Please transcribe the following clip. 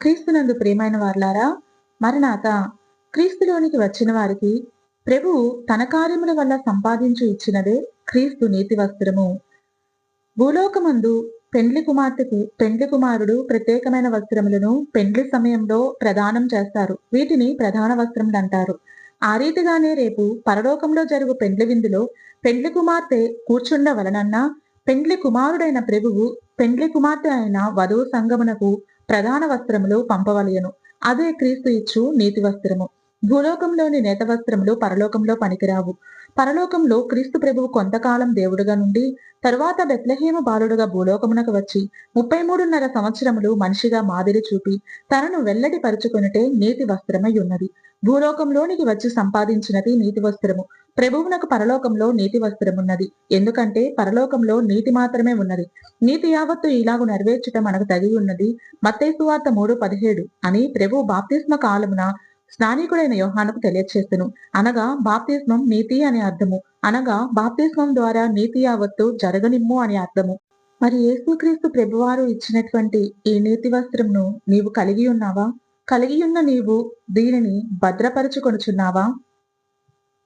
క్రీస్తునందు ప్రియమైన వారలారా, మరణాత క్రీస్తులోనికి వచ్చిన వారికి ప్రభువు తన కార్యముల వల్ల సంపాదించి ఇచ్చినదే క్రీస్తు నీతి వస్త్రము. భూలోకమందు పెండ్లి కుమారుడు ప్రత్యేకమైన వస్త్రములను పెండ్లి సమయంలో ప్రదానం చేస్తారు. వీటిని ప్రధాన వస్త్రములు అంటారు. ఆ రీతిగానే రేపు పరలోకంలో జరుగు పెండ్లి విందులో పెండ్లి కుమార్తె కూర్చుండవలనన్నా పెండ్లి కుమారుడైన ప్రభువు పెండ్లి కుమార్తె అయిన వధువు సంగమునకు ప్రధాన వస్త్రములు పంపవలయను. అదే క్రీస్తు ఇచ్చు నీతి వస్త్రము. భూలోకంలోని నేత వస్త్రములు పరలోకంలో పనికిరావు. పరలోకంలో క్రీస్తు ప్రభువు కొంతకాలం దేవుడుగా నుండి తరువాత బెత్లెహేము బాలుడుగా భూలోకమునకు వచ్చి 33.5 సంవత్సరములు మనిషిగా మాదిరి చూపి తనను వెల్లడి పరుచుకొనుటే నీతి వస్త్రమై ఉన్నది. భూలోకంలోనికి వచ్చి సంపాదించినది నీతి వస్త్రము. ప్రభువునకు పరలోకంలో నీతి వస్త్రమున్నది. ఎందుకంటే పరలోకంలో నీతి మాత్రమే ఉన్నది. నీతి యావత్తు ఇలాగు నెరవేర్చుట మనకు తగి ఉన్నది. మత్తయి సువార్త 3:17 అని ప్రభువు బాప్తిస్మ కాలమున స్నానికుడైన యోహానుకు తెలియచేసెను. అనగా బాప్తిస్మం నీతి అని అర్థము. అనగా బాప్తిస్మం ద్వారా నీతి యావత్తు జరగనిమ్ము అని అర్థము. మరి యేసుక్రీస్తు ప్రభువారు ఇచ్చినటువంటి ఈ నీతి వస్త్రంను నీవు కలిగి ఉన్నావా? కలిగి ఉన్న నీవు దీనిని భద్రపరుచుకొనుచున్నావా?